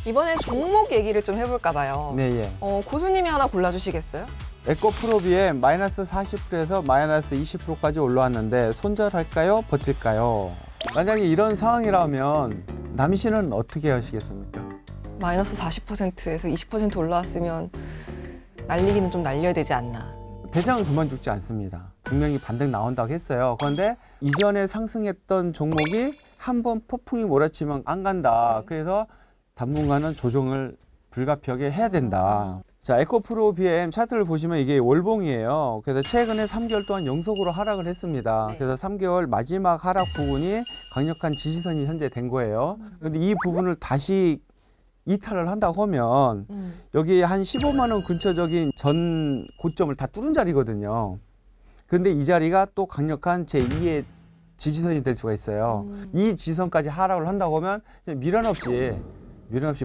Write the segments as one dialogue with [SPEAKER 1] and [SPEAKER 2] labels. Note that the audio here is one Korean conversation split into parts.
[SPEAKER 1] 이번엔 종목 얘기를 좀 해볼까 봐요.
[SPEAKER 2] 네, 예.
[SPEAKER 1] 고수님이 하나 골라주시겠어요?
[SPEAKER 2] 에코프로비엠 마이너스 40%에서 마이너스 20%까지 올라왔는데 손절할까요? 버틸까요? 만약에 이런 상황이라면 남희 씨는 어떻게 하시겠습니까?
[SPEAKER 1] 마이너스 40%에서 20% 올라왔으면 날리기는 좀 날려야 되지 않나.
[SPEAKER 2] 대장은 그만 죽지 않습니다. 분명히 반등 나온다고 했어요. 그런데 이전에 상승했던 종목이 한번 폭풍이 몰아치면 안 간다. 그래서 당분간은 조정을 불가피하게 해야 된다. 자, 에코프로비엠 차트를 보시면 이게 월봉이에요. 그래서 최근에 3개월 동안 연속으로 하락을 했습니다.
[SPEAKER 1] 네.
[SPEAKER 2] 그래서 3개월 마지막 하락 부분이 강력한 지지선이 현재 된 거예요. 그런데 이 부분을 다시 이탈을 한다고 하면 여기 한 15만 원 근처적인 전 고점을 다 뚫은 자리거든요. 그런데 이 자리가 또 강력한 제2의 지지선이 될 수가 있어요. 이 지지선까지 하락을 한다고 하면 미련 없이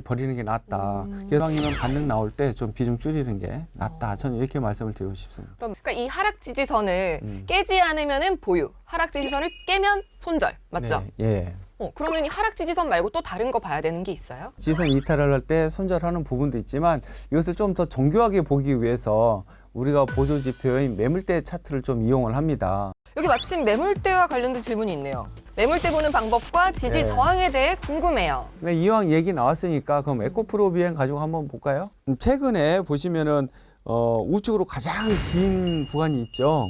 [SPEAKER 2] 버리는 게 낫다. 기왕이면 반등 나올 때 좀 비중 줄이는 게 낫다. 저는 이렇게 말씀을 드리고 싶습니다.
[SPEAKER 1] 그럼 그러니까 이 하락 지지선을 깨지 않으면은 보유, 하락 지지선을 깨면 손절, 맞죠?
[SPEAKER 2] 네, 예.
[SPEAKER 1] 그러면 이 하락 지지선 말고 또 다른 거 봐야 되는 게 있어요?
[SPEAKER 2] 지지선 이탈을 할 때 손절하는 부분도 있지만 이것을 좀 더 정교하게 보기 위해서 우리가 보조 지표인 매물대 차트를 좀 이용을 합니다.
[SPEAKER 1] 여기 마침 매물대와 관련된 질문이 있네요. 매물대 보는 방법과 지지
[SPEAKER 2] 네.
[SPEAKER 1] 저항에 대해 궁금해요.
[SPEAKER 2] 네, 이왕 얘기 나왔으니까 그럼 에코프로비엠 가지고 한번 볼까요? 최근에 보시면은 우측으로 가장 긴 구간이 있죠.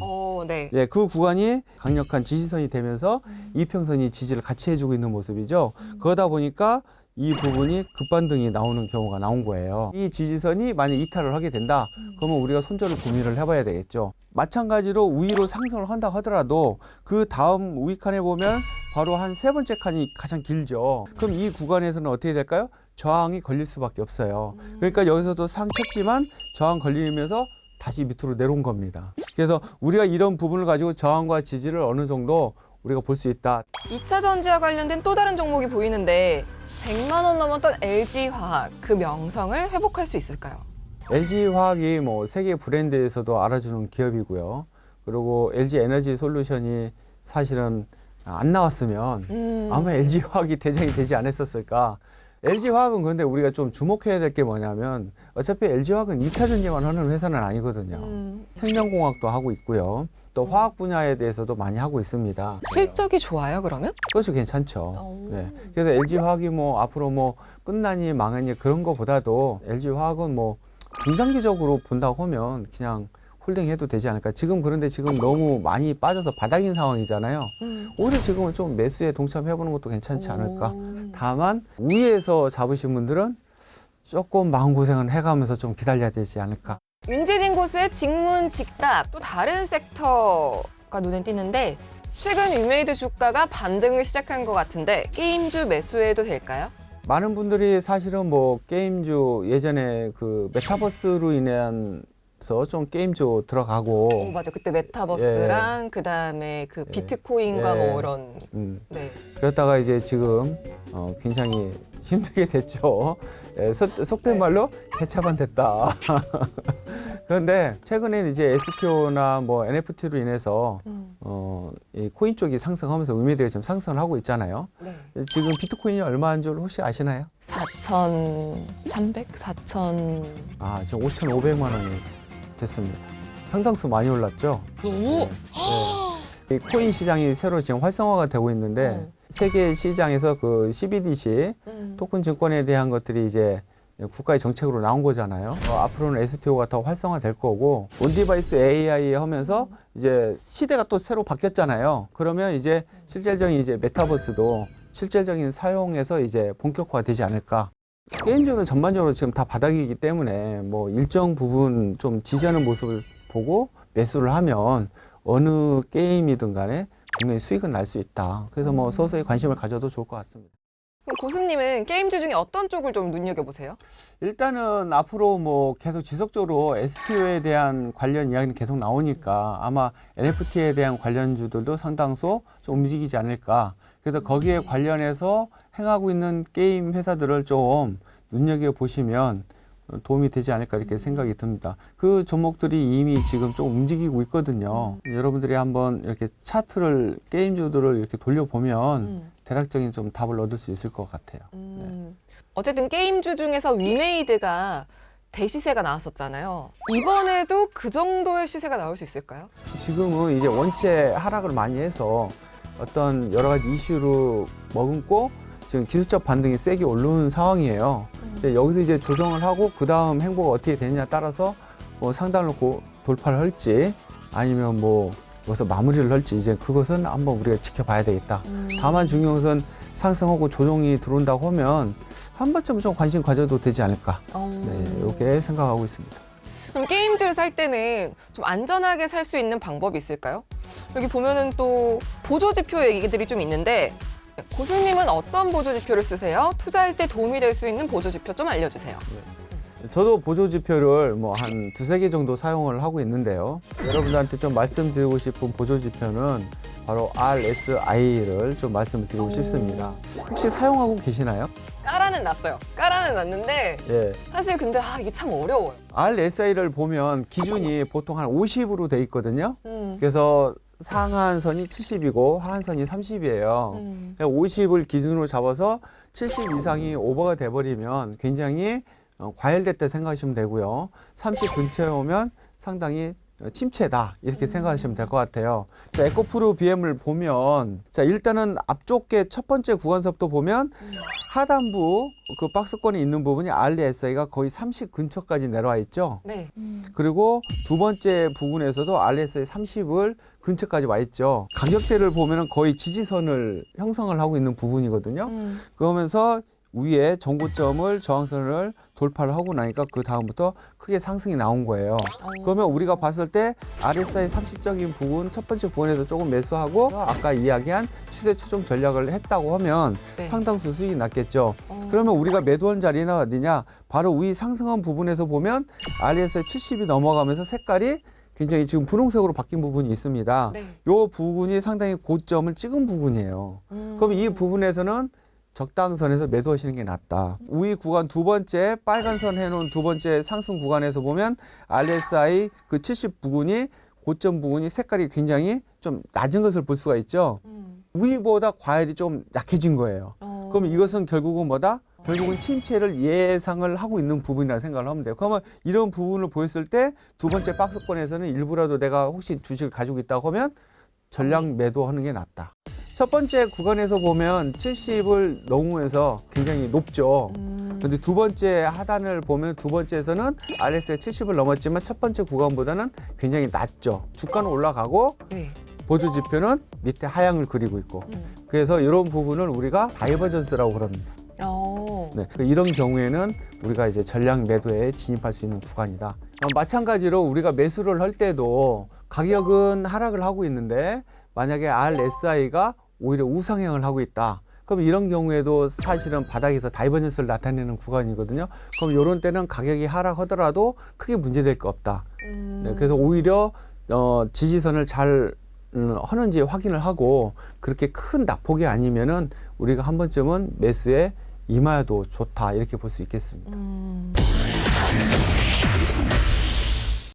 [SPEAKER 1] 네.
[SPEAKER 2] 예, 그 구간이 강력한 지지선이 되면서 이평선이 지지를 같이 해주고 있는 모습이죠. 그러다 보니까 이 부분이 급반등이 나오는 경우가 나온 거예요. 이 지지선이 만약 이탈을 하게 된다, 그러면 우리가 손절을 고민을 해봐야 되겠죠. 마찬가지로 위로 상승을 한다 하더라도 그 다음 위 칸에 보면 바로 한 세 번째 칸이 가장 길죠. 그럼 이 구간에서는 어떻게 될까요? 저항이 걸릴 수밖에 없어요. 그러니까 여기서도 상 쳤지만 저항 걸리면서 다시 밑으로 내려온 겁니다. 그래서 우리가 이런 부분을 가지고 저항과 지지를 어느 정도 우리가 볼 수 있다.
[SPEAKER 1] 2차 전지와 관련된 또 다른 종목이 보이는데 100만 원 넘었던 LG화학 그 명성을 회복할 수 있을까요?
[SPEAKER 2] LG화학이 뭐 세계 브랜드에서도 알아주는 기업이고요. 그리고 LG에너지솔루션이 사실은 안 나왔으면 아마 LG화학이 대장이 되지 않았었을까. LG화학은 그런데 우리가 좀 주목해야 될 게 뭐냐면 어차피 LG화학은 2차 전지만 하는 회사는 아니거든요. 생명공학도 하고 있고요. 또 화학 분야에 대해서도 많이 하고 있습니다.
[SPEAKER 1] 실적이 좋아요, 그러면?
[SPEAKER 2] 그것이 괜찮죠. 네. 그래서 LG화학이 뭐 앞으로 뭐 끝나니 망하니 그런 거보다도 LG화학은 뭐 중장기적으로 본다고 하면 그냥 홀딩해도 되지 않을까. 지금 그런데 지금 너무 많이 빠져서 바닥인 상황이잖아요. 오히려 지금은 좀 매수에 동참해보는 것도 괜찮지 않을까. 다만 위에서 잡으신 분들은 조금 마음고생을 해가면서 좀 기다려야 되지 않을까.
[SPEAKER 1] 윤재진 고수의 직문직답, 또 다른 섹터가 눈에 띄는데 최근 위메이드 주가가 반등을 시작한 것 같은데 게임주 매수해도 될까요?
[SPEAKER 2] 많은 분들이 사실은 뭐 게임주 예전에 그 메타버스로 인해서 좀 게임주 들어가고
[SPEAKER 1] 맞아. 그때 메타버스랑 그다음에 그 비트코인과 뭐 이런 네.
[SPEAKER 2] 그러다가 이제 지금 굉장히 힘들게 됐죠. 속된 말로 개차반 됐다. 그런데 최근에 이제 STO나 뭐 NFT로 인해서 이 코인 쪽이 상승하면서 의미대가 지금 상승을 하고 있잖아요.
[SPEAKER 1] 네.
[SPEAKER 2] 지금 비트코인이 얼마인 줄 혹시 아시나요?
[SPEAKER 1] 4,300? 4,000...
[SPEAKER 2] 지금 5,500만 원이 됐습니다. 상당수 많이 올랐죠.
[SPEAKER 1] 오!
[SPEAKER 2] 이 코인 시장이 새로 지금 활성화가 되고 있는데 세계 시장에서 그 CBDC 토큰 증권에 대한 것들이 이제 국가의 정책으로 나온 거잖아요. 앞으로는 STO가 더 활성화될 거고 온디바이스 AI 하면서 이제 시대가 또 새로 바뀌었잖아요. 그러면 이제 실질적인 이제 메타버스도 실질적인 사용에서 이제 본격화되지 않을까. 게임주는 전반적으로 지금 다 바닥이기 때문에 뭐 일정 부분 좀 지지하는 모습을 보고 매수를 하면 어느 게임이든 간에 분명히 수익은 날 수 있다. 그래서 뭐 서서히 관심을 가져도 좋을 것 같습니다.
[SPEAKER 1] 그럼 고수님은 게임주 중에 어떤 쪽을 좀 눈여겨보세요?
[SPEAKER 2] 일단은 앞으로 뭐 계속 지속적으로 STO에 대한 관련 이야기는 계속 나오니까 아마 NFT에 대한 관련주들도 상당수 좀 움직이지 않을까. 그래서 거기에 관련해서 행하고 있는 게임 회사들을 좀 눈여겨보시면 도움이 되지 않을까 이렇게 생각이 듭니다. 그 종목들이 이미 지금 좀 움직이고 있거든요. 여러분들이 한번 이렇게 차트를 게임주들을 이렇게 돌려보면 대략적인 좀 답을 얻을 수 있을 것 같아요. 네.
[SPEAKER 1] 어쨌든 게임주 중에서 위메이드가 대시세가 나왔었잖아요. 이번에도 그 정도의 시세가 나올 수 있을까요?
[SPEAKER 2] 지금은 이제 원체 하락을 많이 해서 어떤 여러 가지 이슈로 머금고 지금 기술적 반등이 세게 오르는 상황이에요. 이제 여기서 이제 조정을 하고 그 다음 행보가 어떻게 되느냐에 따라서 뭐 상단을 돌파를 할지 아니면 뭐 여기서 마무리를 할지 이제 그것은 한번 우리가 지켜봐야 되겠다. 다만 중요한 것은 상승하고 조정이 들어온다고 하면 한 번쯤 좀 관심 가져도 되지 않을까. 네, 이렇게 생각하고 있습니다.
[SPEAKER 1] 그럼 게임주를 살 때는 좀 안전하게 살 수 있는 방법이 있을까요? 여기 보면은 또 보조지표 얘기들이 좀 있는데 고수님은 어떤 보조지표를 쓰세요? 투자할 때 도움이 될 수 있는 보조지표 좀 알려주세요.
[SPEAKER 2] 저도 보조지표를 뭐 한 두세 개 정도 사용을 하고 있는데요. 여러분들한테 좀 말씀드리고 싶은 보조지표는 바로 RSI를 좀 말씀을 드리고 싶습니다. 혹시 사용하고 계시나요?
[SPEAKER 1] 깔아는 놨어요. 깔아는 놨는데
[SPEAKER 2] 예.
[SPEAKER 1] 사실 근데 이게 참 어려워요.
[SPEAKER 2] RSI를 보면 기준이 보통 한 50으로 돼 있거든요. 그래서 상한선이 70이고 하한선이 30이에요. 50을 기준으로 잡아서 70 이상이 오버가 돼버리면 굉장히 과열됐다 생각하시면 되고요. 30 근처에 오면 상당히 침체다 이렇게 생각하시면 될 것 같아요. 자, 에코프로 BM을 보면 자 일단은 앞쪽 게 첫 번째 구간서부터 보면 하단부 그 박스권에 있는 부분이 RSI가 거의 30 근처까지 내려와 있죠.
[SPEAKER 1] 네.
[SPEAKER 2] 그리고 두 번째 부분에서도 RSI 30을 근처까지 와 있죠. 가격대를 보면은 거의 지지선을 형성을 하고 있는 부분이거든요. 그러면서 위에 전고점을 저항선을 돌파를 하고 나니까 그 다음부터 크게 상승이 나온 거예요. 그러면 우리가 봤을 때 RSI 30적인 부분 첫 번째 구간에서 조금 매수하고 아까 이야기한 추세 추종 전략을 했다고 하면
[SPEAKER 1] 네.
[SPEAKER 2] 상당수 수익이 났겠죠. 그러면 우리가 매도한 자리는 어디냐? 바로 위 상승한 부분에서 보면 RSI 70이 넘어가면서 색깔이 굉장히 지금 분홍색으로 바뀐 부분이 있습니다.
[SPEAKER 1] 네.
[SPEAKER 2] 이 부분이 상당히 고점을 찍은 부분이에요. 그럼 이 부분에서는 적당선에서 매도하시는 게 낫다. 우위 구간 두 번째 빨간 선 해놓은 두 번째 상승 구간에서 보면 RSI 그 70 부근이 고점 부분이 색깔이 굉장히 좀 낮은 것을 볼 수가 있죠. 우위보다 과열이 좀 약해진 거예요. 그럼 이것은 결국은 뭐다? 결국은 침체를 예상을 하고 있는 부분이라고 생각을 하면 돼요. 그러면 이런 부분을 보였을 때 두 번째 박스권에서는 일부라도 내가 혹시 주식을 가지고 있다고 하면 전량 매도하는 게 낫다. 첫 번째 구간에서 보면 70을 넘으면서 굉장히 높죠. 근데 두 번째 하단을 보면 두 번째에서는 RSI 70을 넘었지만 첫 번째 구간보다는 굉장히 낮죠. 주가는 올라가고
[SPEAKER 1] 네.
[SPEAKER 2] 보조지표는 밑에 하향을 그리고 있고. 그래서 이런 부분을 우리가 다이버전스라고 그럽니다. 네, 이런 경우에는 우리가 이제 전량 매도에 진입할 수 있는 구간이다. 마찬가지로 우리가 매수를 할 때도 가격은 하락을 하고 있는데 만약에 RSI가 오히려 우상향을 하고 있다. 그럼 이런 경우에도 사실은 바닥에서 다이버전스를 나타내는 구간이거든요. 그럼 이런 때는 가격이 하락하더라도 크게 문제될 거 없다. 네, 그래서 오히려 지지선을 잘 하는지 확인을 하고 그렇게 큰 낙폭이 아니면은 우리가 한 번쯤은 매수에 임하여도 좋다 이렇게 볼 수 있겠습니다.